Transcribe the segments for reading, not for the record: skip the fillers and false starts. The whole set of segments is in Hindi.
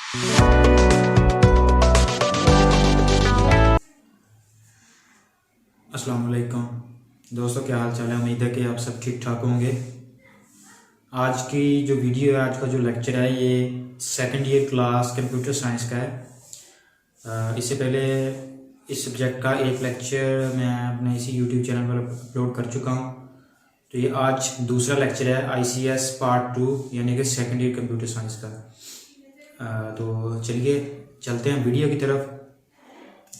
अस्सलाम वालेकुम दोस्तों, क्या हाल चाल है। उम्मीद है कि आप सब ठीक ठाक होंगे। आज की जो वीडियो है, आज का जो लेक्चर है, ये second year class computer science का है। इससे पहले इस सब्जेक्ट का एक लेक्चर मैं अपने इसी यूट्यूब चैनल पर अपलोड कर चुका हूँ। तो ये आज दूसरा लेक्चर है ICS पार्ट 2 यानी कि सेकंड ईयर कंप्यूटर साइंस का। तो चलिए चलते हैं वीडियो की तरफ,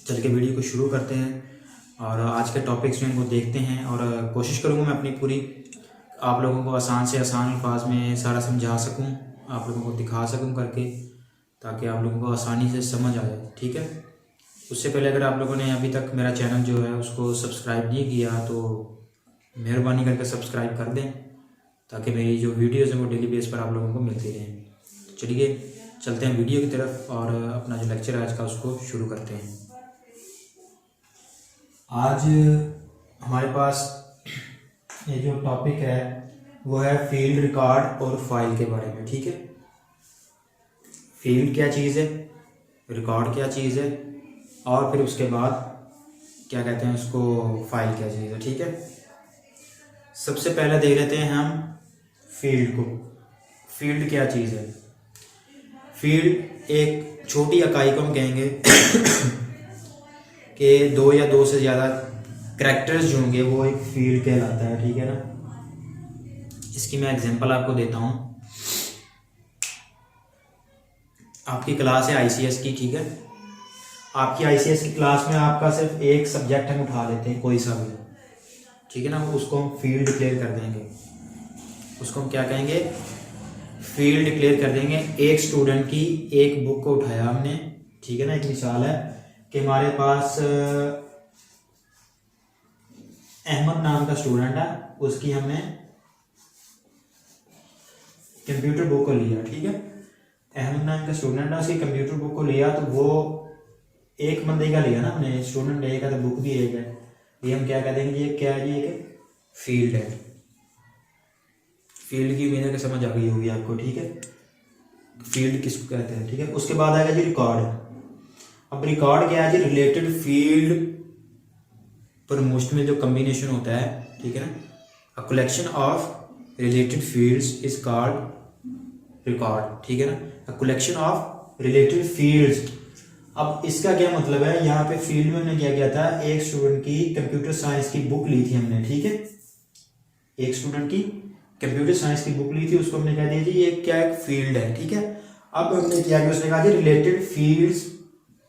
चल के वीडियो को शुरू करते हैं और आज के टॉपिक्स में इनको देखते हैं। और कोशिश करूँगा मैं अपनी पूरी आप लोगों को आसान से आसान अल्फाज में सारा समझा सकूँ, आप लोगों को दिखा सकूँ करके, ताकि आप लोगों को आसानी से समझ आ जाए। ठीक है। उससे पहले अगर आप लोगों ने अभी तक मेरा चैनल जो है उसको सब्सक्राइब नहीं किया तो मेहरबानी करके सब्सक्राइब कर दें, ताकि मेरी जो वीडियोज़ हैं वो डेली बेस पर आप लोगों को मिलती रहें। चलिए चलते हैं वीडियो की तरफ और अपना जो लेक्चर है आज का उसको शुरू करते हैं। आज हमारे पास ये जो टॉपिक है वो है फील्ड रिकॉर्ड और फाइल के बारे में। ठीक है। फील्ड क्या चीज़ है, रिकॉर्ड क्या चीज़ है, और फिर उसके बाद क्या कहते हैं उसको, फाइल क्या चीज़ है। ठीक है। सबसे पहले देख लेते हैं हम फील्ड को। फील्ड क्या चीज़ है। फील्ड एक छोटी इकाई को हम कहेंगे कि दो या दो से ज़्यादा करैक्टर्स जो होंगे वो एक फील्ड कहलाता है। ठीक है ना। इसकी मैं एग्जांपल आपको देता हूँ। आपकी क्लास है ICS की। ठीक है। आपकी ICS की क्लास में आपका सिर्फ एक सब्जेक्ट हम उठा लेते हैं, कोई सा भी। ठीक है ना। उसको हम फील्ड डिक्लेयर कर देंगे। उसको हम क्या कहेंगे, फील्ड डिक्लेयर कर देंगे। एक स्टूडेंट की एक बुक को उठाया हमने। ठीक है ना। एक मिसाल है कि हमारे पास अहमद नाम का स्टूडेंट है, उसकी हमने कंप्यूटर बुक को लिया। ठीक है। अहमद नाम का स्टूडेंट है, उसकी कंप्यूटर बुक को लिया, तो वो एक बंदे का लिया ना हमने, स्टूडेंट एक है तो बुक भी एक है। ये हम क्या कह देंगे, ये क्या है, ये एक फील्ड है। फील्ड की उम्मीद है कि समझ आ गई होगी आपको। ठीक है। फील्ड किसको कहते हैं। ठीक है। उसके बाद आएगा जी रिकॉर्ड। अब रिकॉर्ड क्या है जी, रिलेटेड फील्ड पर मोस्ट में जो कम्बिनेशन होता है। ठीक है ना। A collection of related fields is called record. ठीक है ना। A collection of related fields. अब इसका क्या मतलब है, यहाँ पे फील्ड में हमने क्या किया था, एक स्टूडेंट की कंप्यूटर साइंस की बुक ली थी हमने। ठीक है। एक स्टूडेंट की कंप्यूटर साइंस की बुक ली थी, उसको हमने कह दिया जी ये क्या एक फील्ड है। ठीक है। अब हमने क्या किया, उसने कहा जी रिलेटेड फील्ड्स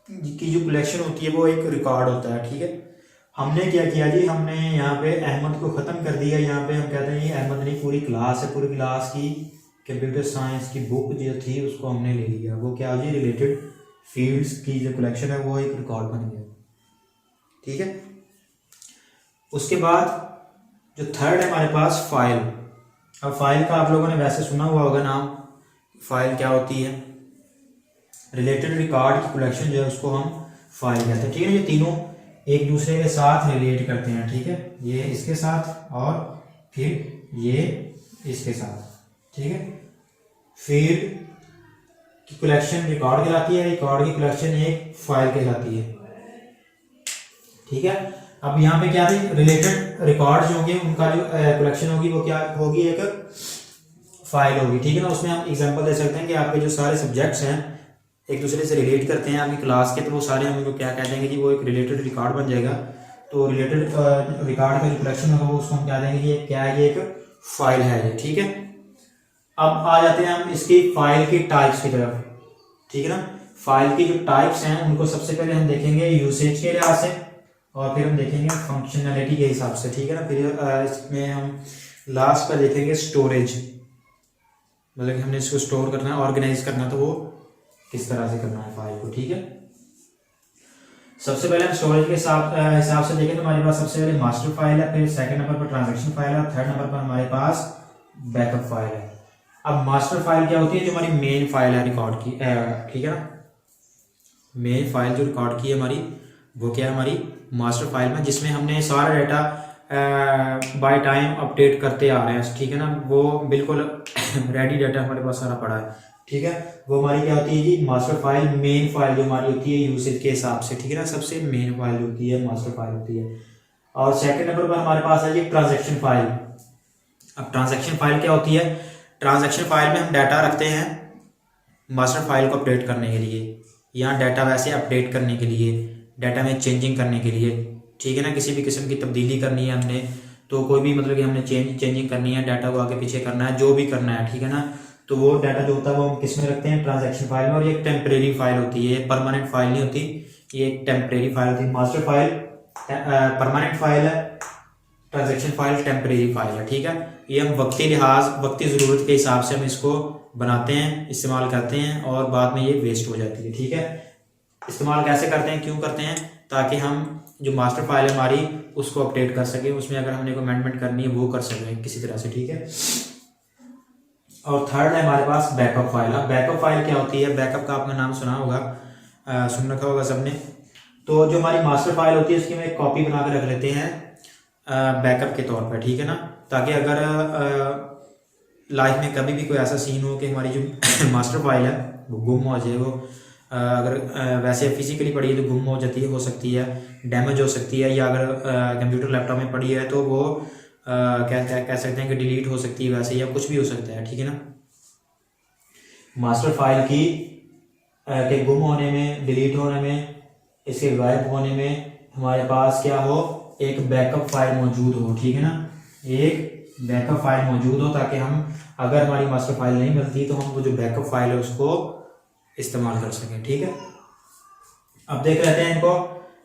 की जो कलेक्शन होती है वो एक रिकॉर्ड होता है। ठीक है। हमने क्या किया जी, हमने यहाँ पे अहमद को ख़त्म कर दिया। यहाँ पे हम कहते हैं ये अहमद नहीं, पूरी क्लास है, पूरी क्लास की कंप्यूटर साइंस की बुक जो थी उसको हमने ले लिया। वो क्या जी, रिलेटेड फील्ड्स की जो कलेक्शन है वो एक रिकॉर्ड बन गया। ठीक है। उसके बाद जो थर्ड है हमारे पास फाइल। अब फाइल का आप लोगों ने वैसे सुना हुआ होगा नाम। फाइल क्या होती है, रिलेटेड रिकॉर्ड की कलेक्शन जो है उसको हम फाइल कहते हैं। ठीक है। ये तीनों एक दूसरे के साथ रिलेट करते हैं। ठीक है। ये इसके साथ और फिर ये इसके साथ। ठीक है। फील्ड की कलेक्शन रिकॉर्ड कहलाती है, रिकॉर्ड की कलेक्शन एक फाइल कहलाती है। ठीक है। अब यहाँ पे क्या है, रिलेटेड रिकॉर्ड जो होंगे उनका जो कलेक्शन होगी वो क्या होगी, एक फाइल होगी। ठीक है ना। उसमें हम एग्जांपल दे सकते हैं कि आपके जो सारे सब्जेक्ट्स हैं एक दूसरे से रिलेट करते हैं आपकी क्लास के, तो वो सारे हम उनको क्या कह देंगे जी, वो एक रिलेटेड रिकॉर्ड बन जाएगा। तो रिलेटेड रिकॉर्ड का जो कलेक्शन होगा उसको हम क्या देंगे, ये क्या है, ये एक फाइल है ये। ठीक है। अब आ जाते हैं हम इसकी फाइल की टाइप्स की तरफ। ठीक है ना। फाइल की जो टाइप्स हैं उनको सबसे पहले हम देखेंगे यूसेज के लिहाज से, और फिर हम देखेंगे फंक्शनैलिटी के हिसाब से। ठीक है ना। फिर इसमें हम लास्ट पर देखेंगे स्टोरेज, मतलब कि हमने इसको स्टोर करना है, ऑर्गेनाइज करना, तो वो किस तरह से करना है फाइल को। ठीक है। सबसे पहले हम स्टोरेज के हिसाब से देखें तो हमारे पास सबसे पहले मास्टर फाइल है, फिर सेकंड नंबर पर ट्रांजैक्शन फाइल है, थर्ड नंबर पर हमारे पास बैकअप फाइल है। अब मास्टर फाइल क्या होती है, जो हमारी मेन फाइल है रिकॉर्ड की। ठीक है ना। मेन फाइल जो रिकॉर्ड की है हमारी, वो क्या है, हमारी मास्टर फाइल में, जिसमें हमने सारा डाटा बाय टाइम अपडेट करते आ रहे हैं। ठीक है ना। वो बिल्कुल रेडी डाटा हमारे पास सारा पड़ा है। ठीक है। वो हमारी क्या होती है जी, मास्टर फाइल, मेन फाइल जो हमारी होती है यूसेज के हिसाब से, ठीक है ना, सबसे मेन फाइल होती है, मास्टर फाइल होती है। और सेकंड नंबर पर हमारे पास है जी ट्रांजैक्शन फाइल। अब ट्रांजैक्शन फाइल क्या होती है, ट्रांजैक्शन फाइल में हम डाटा रखते हैं मास्टर फाइल को अपडेट करने के लिए, या डाटा वैसे अपडेट करने के लिए, डाटा में चेंजिंग करने के लिए, ठीक है ना, किसी भी किस्म की तब्दीली करनी है हमने, तो कोई भी मतलब कि हमने चेंजिंग करनी है, डाटा को आगे पीछे करना है, जो भी करना है, ठीक है ना, तो वो डाटा जो होता है वो हम किस में रखते हैं, ट्रांजैक्शन फाइल में। और ये एक टेम्परेरी फाइल होती है, परमानेंट फाइल नहीं होती, ये एक टेम्परेरी फाइल होती है। मास्टर फाइल परमानेंट फाइल है, ट्रांजैक्शन फाइल टेम्परेरी फाइल है, ठीक है। ये हम वक्ती लिहाज, वक्ती ज़रूरत के हिसाब से हम इसको बनाते हैं, इस्तेमाल करते हैं, और बाद में ये वेस्ट हो जाती है, ठीक है। इस्तेमाल कैसे करते हैं, क्यों करते हैं, ताकि हम जो मास्टर फाइल है हमारी उसको अपडेट कर सकें, उसमें अगर हमने कोई अमेंडमेंट करनी है वो कर सकें किसी तरह से, ठीक है। और थर्ड है हमारे पास बैकअप फाइल। अब बैकअप फाइल क्या होती है, बैकअप का आपने नाम सुना होगा, सुन रखा होगा सबने। तो जो हमारी मास्टर फाइल होती है उसकी हम एक कॉपी बना के रख लेते हैं बैकअप के तौर पर, ठीक है ना, ताकि अगर लाइफ में कभी भी कोई ऐसा सीन हो कि हमारी जो मास्टर फाइल है वो गुम हो जाए, वो अगर वैसे फिजिकली पड़ी है तो गुम हो जाती है, हो सकती है, डैमेज हो सकती है, या अगर कंप्यूटर लैपटॉप में पड़ी है तो वो कह सकते हैं कि डिलीट हो सकती है वैसे, या कुछ भी हो सकता है, ठीक है ना। मास्टर फाइल की के गुम होने में, डिलीट होने में, इसके गायब होने में हमारे पास क्या हो, एक बैकअप फाइल मौजूद हो, ठीक है ना, एक बैकअप फाइल मौजूद हो, ताकि हम अगर हमारी मास्टर फाइल नहीं मिलती तो हम वो जो बैकअप फाइल है उसको इस्तेमाल कर सकें, ठीक है। अब देख लेते हैं इनको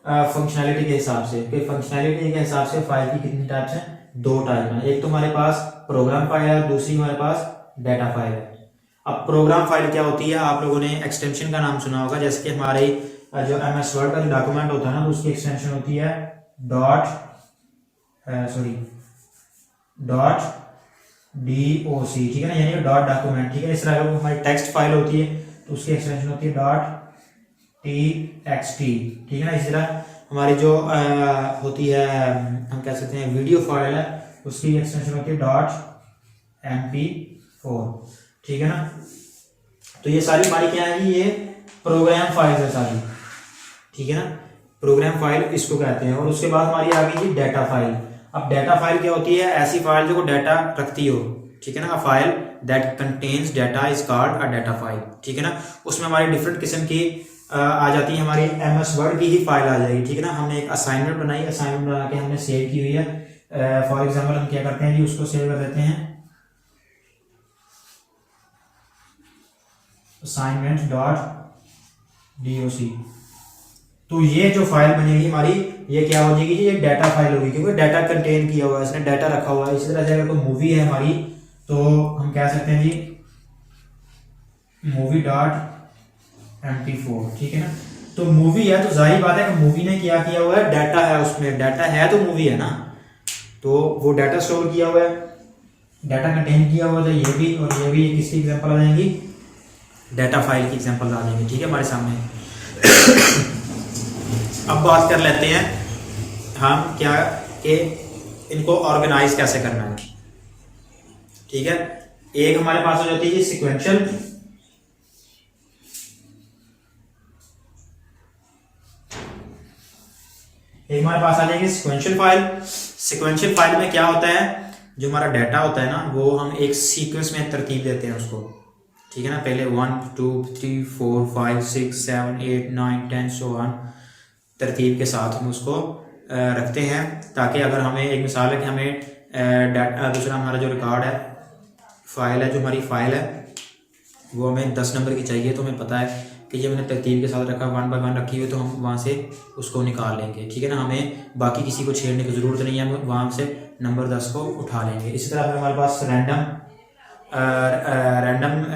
फंक्शनैलिटी के हिसाब से, कि फंक्शनैलिटी के हिसाब से फाइल की कितनी टाइप्स हैं, दो टाइप हैं। एक तो हमारे पास प्रोग्राम फाइल है, दूसरी हमारे पास डाटा फाइल है। अब प्रोग्राम फाइल क्या होती है, आप लोगों ने एक्सटेंशन का नाम सुना होगा, जैसे कि हमारे जो MS वर्ड का जो डॉक्यूमेंट होता है ना, तो उसकी एक्सटेंशन होती है डॉट DOC, ठीक है ना, यानी डॉट डॉक्यूमेंट, ठीक है। इस तरह अगर हमारी टेक्स्ट फाइल होती है तो उसकी एक्सटेंशन होती है .txt, ठीक है ना। इसी तरह हमारी जो होती है, हम कह सकते हैं वीडियो फाइल है, उसकी एक्सटेंशन होती है .mp4, ठीक है ना। तो ये सारी हमारी क्या है, ये प्रोग्राम फाइल है सारी, ठीक है ना, प्रोग्राम फाइल इसको कहते हैं। और उसके बाद हमारी आ गई जी डाटा फाइल। अब डाटा फाइल क्या होती है, ऐसी फाइल जो डाटा रखती हो, ठीक है ना। A file that contains data is called a data file, ठीक है ना। उसमें हमारी डिफरेंट किस्म की आ जाती है, हमारी MS वर्ड की ही फाइल आ जाएगी, ठीक है ना। हमने एक असाइनमेंट बनाई, असाइनमेंट बना के हमने सेव की हुई है। फॉर एग्जाम्पल हम क्या करते हैं जी, उसको सेव कर देते हैं assignment.doc। तो ये जो फाइल बनेगी हमारी, ये क्या हो जाएगी जी, ये डाटा फाइल होगी, क्योंकि डाटा कंटेन किया हुआ है, इसने डाटा रखा हुआ है। इसी तरह से अगर कोई मूवी है हमारी, तो हम कह सकते हैं जी movie.mp4, ठीक है ना। तो मूवी है तो जाहिर बात है कि मूवी ने क्या किया हुआ है, डाटा है उसमें, डाटा है तो मूवी है ना, तो वो डाटा स्टोर किया हुआ है, डाटा कंटेन किया हुआ है। ये भी और ये भी किसकी एग्जांपल आ जाएंगी, डाटा फाइल की एग्जांपल आ जाएंगी, ठीक है, हमारे सामने। अब बात कर लेते हैं हम क्या कि इनको ऑर्गेनाइज कैसे करना है, ठीक है। एक हमारे पास हो जाती है सिक्वेंशियल, एक हमारे पास आ जाएगी सिक्वेंशियल फाइल। सिक्वेंशियल फाइल में क्या होता है, जो हमारा डाटा होता है ना, वो हम एक सीक्वेंस में तरतीब देते हैं उसको, ठीक है ना। पहले 1 2 3 4 5 6 7 8 9 10 सो ऑन तरतीब के साथ हम उसको रखते हैं, ताकि अगर हमें एक मिसाल है कि हमें दूसरा हमारा जो रिकॉर्ड है, फाइल है, जो हमारी फाइल है वो हमें 10 नंबर की चाहिए, तो हमें पता है कि ये मैंने तरतीब के साथ रखा, 1 बाय 1 रखी हुई, तो हम वहाँ से उसको निकाल लेंगे, ठीक है ना। हमें बाकी किसी को छेड़ने की ज़रूरत नहीं है, हम वहाँ से नंबर 10 को उठा लेंगे। इसी तरह हमारे पास रैंडम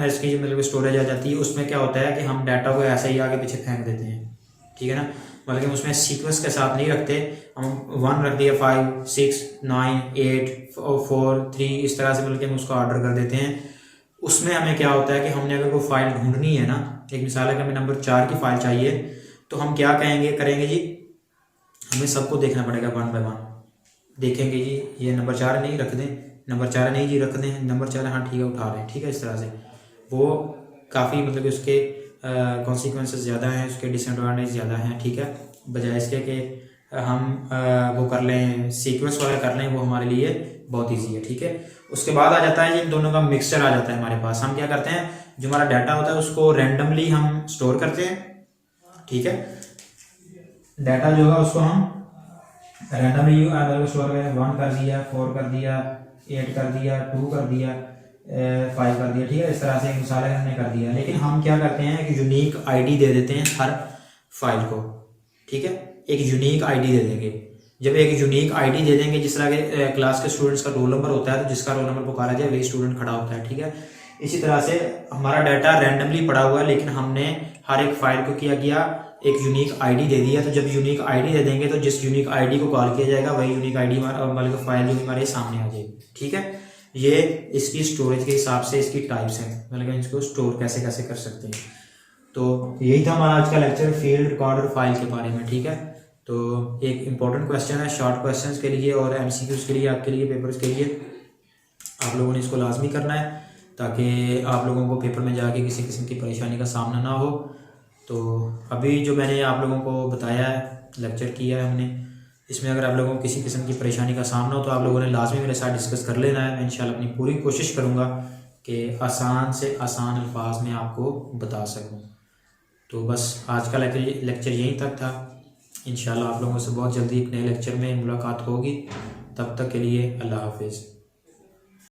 इसकी मतलब स्टोरेज आ जाती है। उसमें क्या होता है कि हम डाटा को ऐसे ही आगे पीछे फेंक देते हैं, ठीक है ना, मतलब कि उसमें सीक्वेंस के साथ नहीं रखते। हम 1 रख दिया, 5 6 9 8 4 3 इस तरह से बल्कि हम उसको ऑर्डर कर देते हैं। उसमें हमें क्या होता है कि हमने अगर कोई फाइल ढूंढनी है ना, एक मिसाल है कि हमें नंबर 4 की फाइल चाहिए, तो हम क्या करेंगे जी, हमें सबको देखना पड़ेगा 1 बाय 1, देखेंगे जी ये नंबर 4 नहीं, रख दें, नंबर 4 नहीं जी, रख दें, नंबर 4 हाँ ठीक है, उठा लें, ठीक है। इस तरह से वो काफ़ी मतलब कि उसके कॉन्सिक्वेंसेस ज़्यादा हैं, उसके डिसएडवांटेज ज़्यादा हैं, ठीक है। बजाय इसके कि हम वो कर लें, सीक्वेंस वगैरह कर लें, वो हमारे लिए बहुत ईजी है, ठीक है। उसके बाद आ जाता है इन दोनों का मिक्सचर आ जाता है हमारे पास। हम क्या करते हैं, जो हमारा डाटा होता है उसको रैंडमली हम स्टोर करते हैं, ठीक है। डाटा जो होगा उसको हम रैंडमली स्टोर करें, 1 कर दिया, 4 कर दिया, 8 कर दिया, 2 कर दिया, 5 कर दिया, ठीक है। इस तरह से एक मिसाल है हमने कर दिया। लेकिन हम क्या करते हैं कि यूनिक आईडी दे देते हैं हर फाइल को, ठीक है। एक यूनिक आईडी दे देंगे। जब एक यूनिक आईडी दे देंगे, जिस तरह के क्लास के स्टूडेंट्स का रोल नंबर होता है, तो जिसका रोल नंबर पुकारा जाए वही स्टूडेंट खड़ा होता है, ठीक है। इसी तरह से हमारा डाटा रैंडमली पड़ा हुआ है, लेकिन हमने हर एक फाइल को किया गया एक यूनिक आईडी दे दिया। तो जब यूनिक आईडी दे देंगे तो जिस यूनिक आईडी को कॉल किया जाएगा वही यूनिक आईडी मतलब फाइल जो हमारे सामने आ जाएगी, ठीक है। ये इसकी स्टोरेज के हिसाब से इसकी टाइप्स हैं, मतलब इसको स्टोर कैसे कैसे कर सकते हैं। तो यही था हमारा आज का लेक्चर फील्ड, रिकॉर्ड और फाइल के बारे में, ठीक है। तो एक इम्पॉर्टेंट क्वेश्चन है शॉर्ट क्वेश्चंस के लिए और एमसीक्यूज के लिए, आपके लिए पेपर्स के लिए आप लोगों ने इसको लाजमी करना है, ताकि आप लोगों को पेपर में जाके किसी किस्म की परेशानी का सामना ना हो। तो अभी जो मैंने आप लोगों को बताया है, लेक्चर किया है हमने, इसमें अगर आप लोगों को किसी किस्म की परेशानी का सामना हो तो आप लोगों ने लाजमी मेरे साथ डिस्कस कर लेना है। मैं इंशाल्लाह अपनी पूरी कोशिश करूँगा कि आसान से आसान अल्फाज में आपको बता सकूँ। तो बस आज का लेक्चर यहीं तक था। इंशाल्लाह आप लोगों से बहुत जल्दी एक नए लेक्चर में मुलाकात होगी। तब तक के लिए अल्लाह हाफिज़।